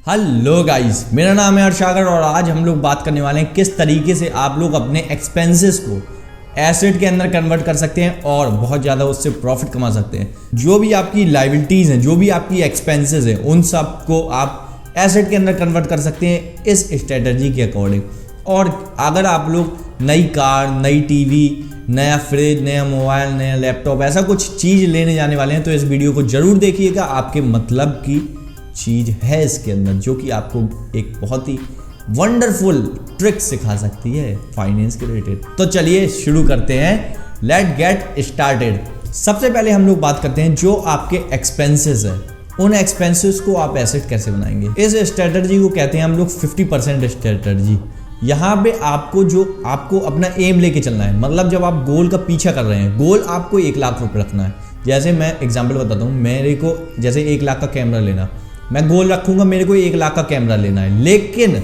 Hello guys, मेरा नाम है अर्शागर और आज हम लोग बात करने वाले हैं किस तरीके से आप लोग अपने एक्सपेंसेस को एसेट के अंदर कन्वर्ट कर सकते हैं और बहुत ज़्यादा उससे प्रॉफिट कमा सकते हैं। जो भी आपकी लायबिलिटीज़ हैं, जो भी आपकी एक्सपेंसेस हैं, उन सब को आप एसेट के अंदर कन्वर्ट कर सकते हैं इस स्ट्रेटजी के अकॉर्डिंग। और अगर आप लोग नई कार, नई टीवी, नया फ्रिज, नया मोबाइल, नया लैपटॉप, ऐसा कुछ चीज़ लेने जाने वाले हैं तो इस वीडियो को ज़रूर देखिएगा। आपके मतलब की चीज़ है इसके अंदर जो कि आपको एक बहुत ही वंडरफुल ट्रिक सिखा सकती है फाइनेंस के रिलेटेड। तो चलिए शुरू करते हैं, लेट गेट स्टार्टेड। सबसे पहले हम लोग बात करते हैं जो आपके एक्सपेंसेस हैं, उन एक्सपेंसेस को आप एसेट कैसे बनाएंगे। इस स्ट्रेटजी को कहते हैं हम लोग 50% स्ट्रेटजी। यहाँ पे आपको अपना एम लेके चलना है, मतलब जब आप गोल का पीछा कर रहे हैं, गोल आपको 1 लाख रुपए रखना है। जैसे मैं एग्जाम्पल बताता हूँ, मेरे को जैसे 1 लाख का कैमरा लेना, मैं गोल रखूंगा मेरे को 1 लाख का कैमरा लेना है। लेकिन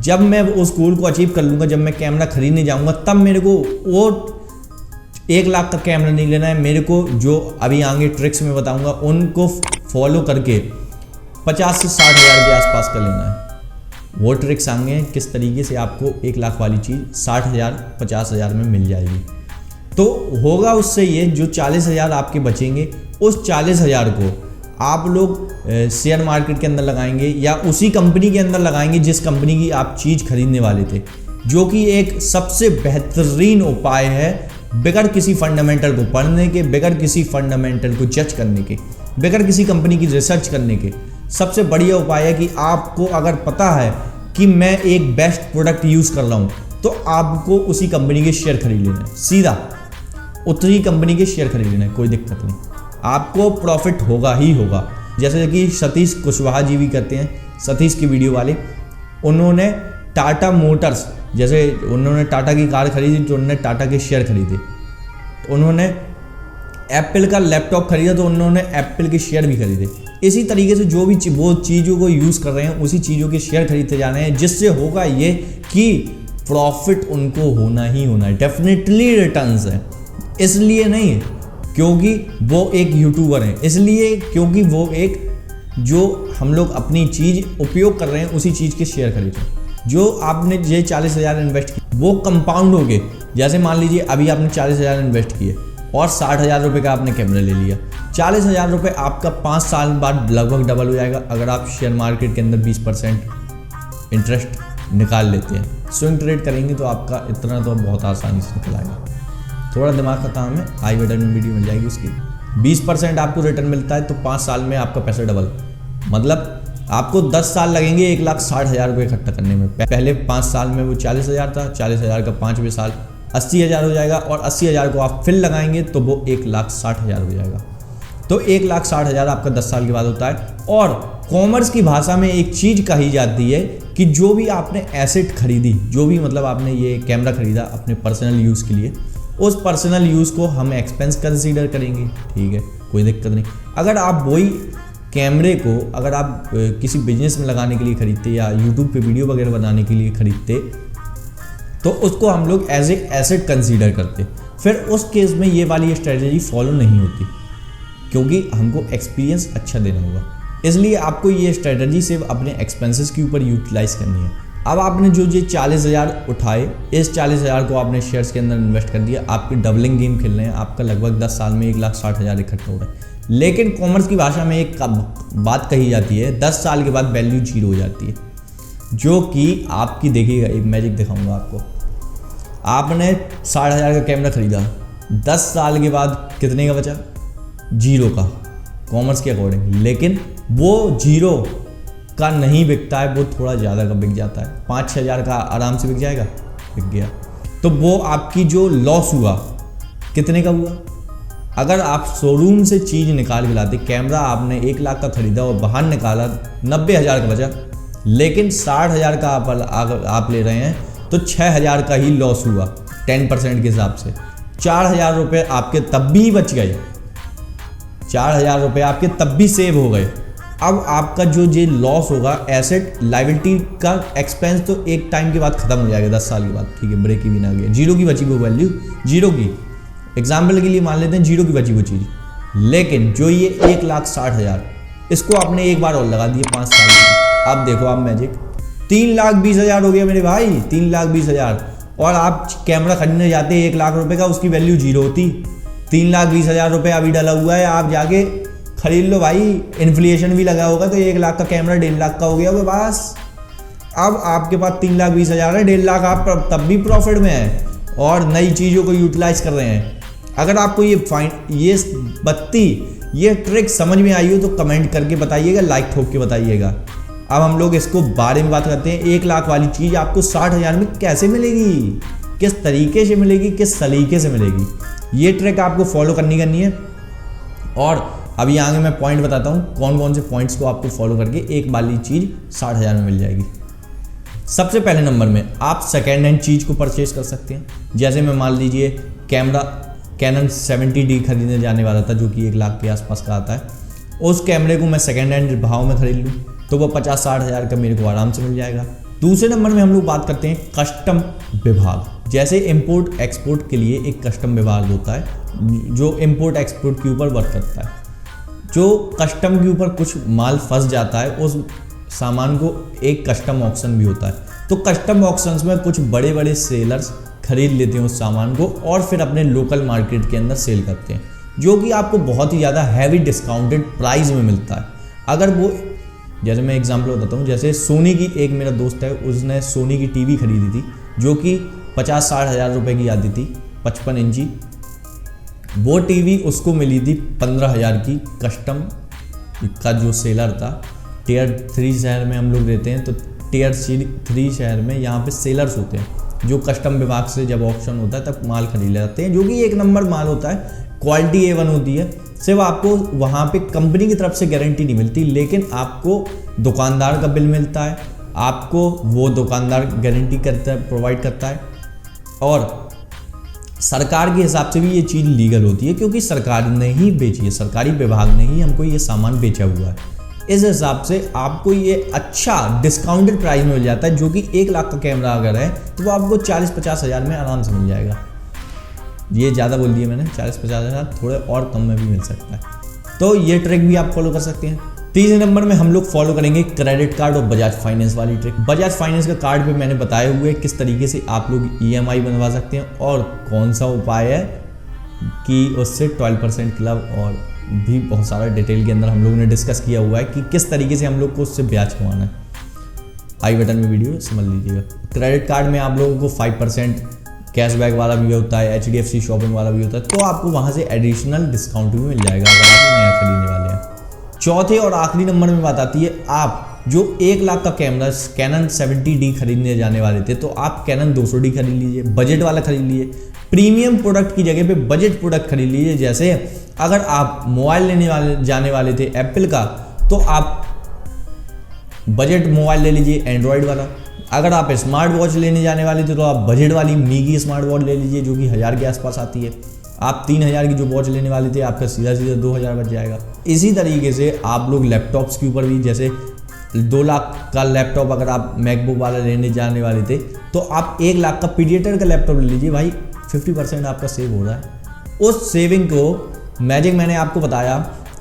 जब मैं उस गोल को अचीव कर लूँगा, जब मैं कैमरा खरीदने जाऊँगा, तब मेरे को वो 1 लाख का कैमरा नहीं लेना है। मेरे को जो अभी आगे ट्रिक्स में बताऊँगा उनको फॉलो करके 50 से 60 हज़ार के आसपास का लेना है। वो ट्रिक्स आएंगे किस तरीके से आपको 1 लाख वाली चीज़ 60 हज़ार 50 हज़ार में मिल जाएगी। तो होगा उससे ये, जो 40 हज़ार आपके बचेंगे, उस 40 हज़ार को आप लोग शेयर मार्केट के अंदर लगाएंगे या उसी कंपनी के अंदर लगाएंगे जिस कंपनी की आप चीज़ खरीदने वाले थे, जो कि एक सबसे बेहतरीन उपाय है बगैर किसी फंडामेंटल को पढ़ने के, बगैर किसी फंडामेंटल को जज करने के, बगैर किसी कंपनी की रिसर्च करने के। सबसे बढ़िया उपाय है कि आपको अगर पता है कि मैं एक बेस्ट प्रोडक्ट यूज़ कर रहा हूँ तो आपको उसी कंपनी के शेयर खरीद लेना है, सीधा उतनी कंपनी के शेयर खरीद लेना है, कोई दिक्कत नहीं, आपको प्रॉफिट होगा ही होगा। जैसे कि सतीश कुशवाहा जी भी करते हैं, सतीश की वीडियो वाले, उन्होंने टाटा मोटर्स, जैसे उन्होंने टाटा की कार खरीदी तो उन्होंने टाटा के शेयर खरीदे, उन्होंने एप्पल का लैपटॉप खरीदा तो उन्होंने एप्पल के शेयर भी खरीदे। इसी तरीके से जो भी वो चीज़ों को यूज़ कर रहे हैं उसी चीज़ों के शेयर खरीदते जा रहे हैं, जिससे होगा ये कि प्रॉफिट उनको होना ही होना है, डेफिनेटली रिटर्न्स है। इसलिए नहीं क्योंकि वो एक यूट्यूबर हैं, इसलिए क्योंकि वो एक जो हम लोग अपनी चीज़ उपयोग कर रहे हैं उसी चीज़ के शेयर खरीदें। जो आपने ये 40 हज़ार इन्वेस्ट किए वो कंपाउंड हो गए। जैसे मान लीजिए अभी आपने 40 हज़ार इन्वेस्ट किए और 60 हज़ार रुपये का आपने कैमरा ले लिया, 40 हज़ार रुपये आपका 5 साल बाद लगभग डबल हो जाएगा अगर आप शेयर मार्केट के अंदर 20% इंटरेस्ट निकाल लेते हैं। स्विंग ट्रेड करेंगे तो आपका इतना तो बहुत आसानी से निकल आएगा। थोड़ा दिमाग का काम है, आई बटन में वीडियो मिल जाएगी उसकी। 20% आपको रिटर्न मिलता है तो 5 साल में आपका पैसा डबल, मतलब आपको 10 साल लगेंगे 1,60,000 रुपये इकट्ठा करने में। पहले 5 साल में वो 40 हज़ार था, 40 हज़ार का 5वें साल 80 हज़ार हो जाएगा और 80 हज़ार को आप फिर लगाएंगे तो वो 1,60,000 हो जाएगा। तो 1,60,000 आपका 10 साल के बाद होता है। और कॉमर्स की भाषा में एक चीज़ कही जाती है कि जो भी आपने एसेट खरीदी, जो भी मतलब आपने ये कैमरा खरीदा अपने पर्सनल यूज़ के लिए, उस पर्सनल यूज़ को हम एक्सपेंस कंसीडर करेंगे, ठीक है, कोई दिक्कत नहीं। अगर आप वही कैमरे को अगर आप किसी बिजनेस में लगाने के लिए खरीदते या यूट्यूब पे वीडियो वगैरह बनाने के लिए खरीदते तो उसको हम लोग एज ए एसेट कंसीडर करते। फिर उस केस में ये वाली स्ट्रेटजी फॉलो नहीं होती क्योंकि हमको एक्सपीरियंस अच्छा देना होगा। इसलिए आपको ये स्ट्रेटजी सिर्फ अपने एक्सपेंसेस के ऊपर यूटिलाइज करनी है। अब आपने जो ये 40 हज़ार उठाए, इस 40 हज़ार को आपने शेयर्स के अंदर इन्वेस्ट कर दिया, आपके डबलिंग गेम खेल रहे हैं, आपका लगभग 10 साल में 1,60,000 इकट्ठा हो रहा है। लेकिन कॉमर्स की भाषा में एक बात कही जाती है, 10 साल के बाद वैल्यू 0 हो जाती है, जो कि आपकी देखिएगा, एक मैजिक दिखाऊंगा आपको। आपने 60 हज़ार का कैमरा खरीदा, 10 साल के बाद कितने का बचा? 0 का, कॉमर्स के अकॉर्डिंग। लेकिन वो 0 का नहीं बिकता है, वो थोड़ा ज़्यादा का बिक जाता है, 5-6 हज़ार का आराम से बिक जाएगा, बिक गया। तो वो आपकी जो लॉस हुआ कितने का हुआ? अगर आप शोरूम से चीज़ निकाल के लाते, कैमरा आपने 1 लाख का खरीदा और बाहर निकाला 90 हज़ार का बचा, लेकिन 60 हज़ार का आप ले रहे हैं तो 6 हज़ार का ही लॉस हुआ 10% के हिसाब से। 4 हज़ार रुपये आपके तब भी बच गए, 4 हज़ार रुपये आपके तब भी सेव हो गए। अब आपका जो ये लॉस होगा एसेट लायबिलिटी का एक्सपेंस तो एक टाइम के बाद खत्म हो जाएगा, 10 साल के बाद, ठीक है, ब्रेक इवन आ गया, 0 की बची वो वैल्यू, 0 की एग्जाम्पल के लिए मान लेते हैं 0 की बची वो चीज़। लेकिन जो ये 1,60,000 इसको आपने एक बार और लगा दिए 5 साल अब देखो आप मैजिक, 3,20,000 हो गया मेरे भाई, 3,20,000। और आप कैमरा खरीदने जाते हैं 1 लाख रुपए का, उसकी वैल्यू 0 होती। 3,20,000 रुपये अभी डला हुआ है, आप जाके खरीद लो भाई। इन्फ्लेशन भी लगा होगा तो 1 लाख का कैमरा 1.5 लाख का हो गया होगा बस। अब आपके पास 3,20,000 है, 1.5 लाख आप तब भी प्रॉफिट में है और नई चीज़ों को यूटिलाइज कर रहे हैं। अगर आपको ये ट्रिक समझ में आई हो तो कमेंट करके बताइएगा, लाइक ठोक के बताइएगा। अब हम लोग इसको बारे में बात करते हैं। 1 लाख वाली चीज़ आपको 60,000 में कैसे मिलेगी, किस तरीके से मिलेगी, किस सलीके से मिलेगी, ये ट्रिक आपको फॉलो करनी है। और अभी आगे मैं पॉइंट बताता हूँ कौन कौन से पॉइंट्स को आपको फॉलो करके एक वाली चीज़ 60,000 में मिल जाएगी। सबसे पहले नंबर में आप सेकेंड हैंड चीज़ को परचेज कर सकते हैं। जैसे मैं मान लीजिए कैमरा कैनन 70D खरीदने जाने वाला था, जो कि 1 लाख के आसपास का आता है। उस कैमरे को मैं सेकेंड हैंड भाव में खरीद लूँ तो वो 50-60 हज़ार का मेरे को आराम से मिल जाएगा। दूसरे नंबर में हम लोग बात करते हैं कस्टम विभाग। जैसे इंपोर्ट एक्सपोर्ट के लिए एक कस्टम विभाग होता है जो इंपोर्ट एक्सपोर्ट के ऊपर वर्क करता है। जो कस्टम के ऊपर कुछ माल फंस जाता है, उस सामान को एक कस्टम ऑक्शन भी होता है। तो कस्टम ऑक्शंस में कुछ बड़े बड़े सेलर्स खरीद लेते हैं उस सामान को और फिर अपने लोकल मार्केट के अंदर सेल करते हैं, जो कि आपको बहुत ही ज़्यादा हैवी डिस्काउंटेड प्राइस में मिलता है। अगर वो, जैसे मैं एग्जांपल बताता हूँ, जैसे सोनी की, एक मेरा दोस्त है उसने सोनी की टीवी खरीदी थी जो कि 50-60 हज़ार रुपये की आती थी, 55 इंची। वो टीवी उसको मिली थी 15,000 की। कस्टम का जो सेलर था, टियर 3 शहर में हम लोग रहते हैं, तो टियर 3 शहर में यहाँ पे सेलर्स होते हैं जो कस्टम विभाग से जब ऑप्शन होता है तब माल खरीद जाते हैं, जो कि 1 नंबर माल होता है, क्वालिटी A1 होती है। सिर्फ आपको वहाँ पे कंपनी की तरफ से गारंटी नहीं मिलती, लेकिन आपको दुकानदार का बिल मिलता है, आपको वो दुकानदार गारंटी करता है, प्रोवाइड करता है। और सरकार के हिसाब से भी ये चीज़ लीगल होती है क्योंकि सरकार ने ही बेची है, सरकारी विभाग ने ही हमको ये सामान बेचा हुआ है। इस हिसाब से आपको ये अच्छा डिस्काउंटेड प्राइस में मिल जाता है, जो कि 1 लाख का कैमरा अगर है तो वो आपको 40-50 हज़ार में आराम से मिल जाएगा। ये ज़्यादा बोल दिया मैंने, 40-50 हज़ार, थोड़े और कम में भी मिल सकता है। तो ये ट्रिक भी आप फॉलो कर सकते हैं। तीसरे नंबर में हम लोग फॉलो करेंगे क्रेडिट कार्ड और बजाज फाइनेंस वाली ट्रिक। बजाज फाइनेंस का कार्ड पे मैंने बताए हुए किस तरीके से आप लोग EMI बनवा सकते हैं और कौन सा उपाय है कि उससे 12% क्लब, और भी बहुत सारा डिटेल के अंदर हम लोगों ने डिस्कस किया हुआ है कि किस तरीके से हम लोग को उससे ब्याज कमाना है। आई बटन में वीडियो समझ लीजिएगा। क्रेडिट कार्ड में आप लोगों को 5% कैशबैक वाला भी होता है, HDFC शॉपिंग वाला भी होता है, तो आपको वहाँ से एडिशनल डिस्काउंट भी मिल जाएगा अगर आप नया खरीदने वाले हैं। चौथे और आखिरी नंबर में बात आती है, आप जो 1 लाख का कैमरा कैनन 70D खरीदने जाने वाले थे, तो आप कैनन 200D खरीद लीजिए, बजट वाला खरीद लीजिए। प्रीमियम प्रोडक्ट की जगह पे बजट प्रोडक्ट खरीद लीजिए। जैसे अगर आप मोबाइल लेने जाने वाले थे एप्पल का, तो आप बजट मोबाइल ले लीजिए एंड्रॉयड वाला। अगर आप स्मार्ट वॉच लेने जाने वाले थे तो आप बजट वाली मीगी स्मार्ट वॉच ले लीजिए, जो कि 1000 के आसपास आती है। आप 3000 की जो वॉच लेने वाले थे, आपका सीधा 2000 बच जाएगा। इसी तरीके से आप लोग लैपटॉप्स के ऊपर भी, जैसे 2 लाख का लैपटॉप अगर आप मैकबुक वाला लेने जाने वाले थे, तो आप 1 लाख का पीडिएटर का लैपटॉप ले लीजिए भाई, 50% आपका सेव हो रहा है। उस सेविंग को मैजिक मैंने आपको बताया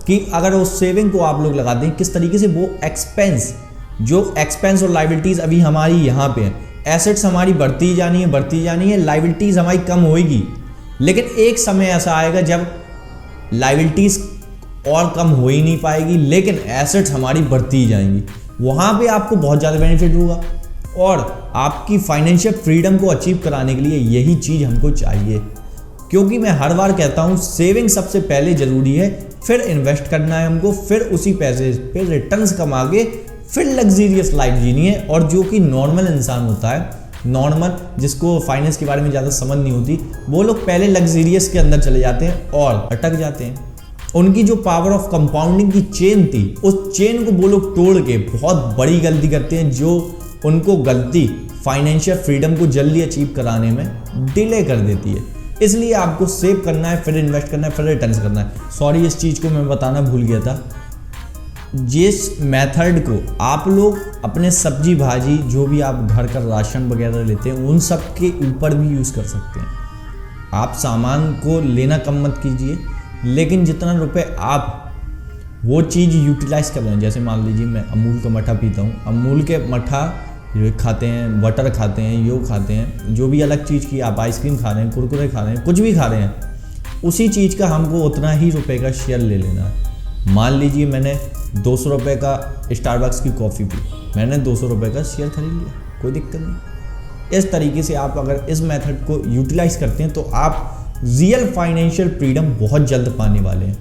कि अगर उस सेविंग को आप लोग लगाते हैं किस तरीके से, वो एक्सपेंस और लाइबिलिटीज़ अभी हमारी यहाँ पे हैं, एसेट्स हमारी बढ़ती जानी है, लाइबिलिटीज़ हमारी कम होएगी। लेकिन एक समय ऐसा आएगा जब लाइबिलिटीज़ और कम हो ही नहीं पाएगी, लेकिन एसेट्स हमारी बढ़ती ही जाएंगी। वहाँ पे आपको बहुत ज़्यादा बेनिफिट होगा। और आपकी फाइनेंशियल फ्रीडम को अचीव कराने के लिए यही चीज़ हमको चाहिए, क्योंकि मैं हर बार कहता हूँ सेविंग सबसे पहले ज़रूरी है, फिर इन्वेस्ट करना है हमको, फिर उसी पैसे पे रिटर्न्स कमा के फिर लग्जीरियस लाइफ जीनी है। और जो कि नॉर्मल इंसान होता है, नॉर्मल जिसको फाइनेंस के बारे में ज़्यादा समझ नहीं होती, वो लोग पहले लग्जीरियस के अंदर चले जाते हैं और अटक जाते हैं। उनकी जो पावर ऑफ कंपाउंडिंग की चेन थी, उस चेन को वो लोग तोड़ के बहुत बड़ी गलती करते हैं, जो उनको गलती फाइनेंशियल फ्रीडम को जल्दी अचीव कराने में डिले कर देती है। इसलिए आपको सेव करना है, फिर इन्वेस्ट करना है, फिर रिटर्न्स करना है। सॉरी, इस चीज़ को मैं बताना भूल गया था। जिस मेथड को आप लोग अपने सब्जी भाजी, जो भी आप घर का राशन वगैरह लेते हैं, उन सब के ऊपर भी यूज़ कर सकते हैं। आप सामान को लेना कम मत कीजिए, लेकिन जितना रुपए आप वो चीज़ यूटिलाइज कर रहे हैं। जैसे मान लीजिए मैं अमूल का मट्ठा पीता हूँ, अमूल के मट्ठा खाते हैं, बटर खाते हैं, यो खाते हैं, जो भी अलग चीज़ की आप आइसक्रीम खा रहे हैं, कुरकुरे खा रहे हैं, कुछ भी खा रहे हैं, उसी चीज़ का हमको उतना ही रुपए का शेयर ले लेना है। मान लीजिए मैंने 200 रुपये का स्टारबक्स की कॉफ़ी पी, मैंने 200 रुपये का शेयर खरीद लिया, कोई दिक्कत नहीं। इस तरीके से आप अगर इस मेथड को यूटिलाइज करते हैं तो आप रियल फाइनेंशियल फ्रीडम बहुत जल्द पाने वाले हैं,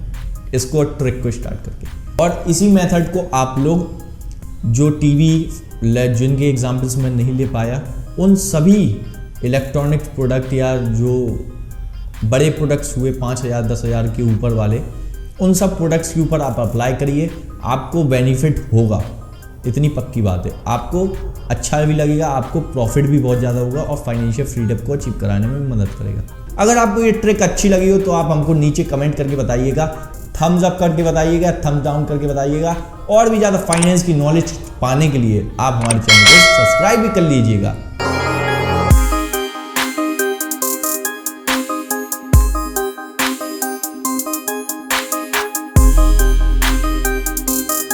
इसको ट्रिक को स्टार्ट करके। और इसी मेथड को आप लोग जो टीवी, जिनके एग्जाम्पल्स मैं नहीं ले पाया, उन सभी इलेक्ट्रॉनिक्स प्रोडक्ट या जो बड़े प्रोडक्ट्स हुए 5,000 10,000 के ऊपर वाले, उन सब प्रोडक्ट्स के ऊपर आप अप्लाई करिए, आपको बेनिफिट होगा, इतनी पक्की बात है। आपको अच्छा भी लगेगा, आपको प्रॉफिट भी बहुत ज़्यादा होगा और फाइनेंशियल फ्रीडम को अचीव कराने में मदद करेगा। अगर आपको ये ट्रिक अच्छी लगी हो तो आप हमको नीचे कमेंट करके बताइएगा, थम्स अप करके बताइएगा, थम्स डाउन करके बताइएगा। और भी ज़्यादा फाइनेंस की नॉलेज पाने के लिए आप हमारे चैनल को सब्सक्राइब भी कर लीजिएगा।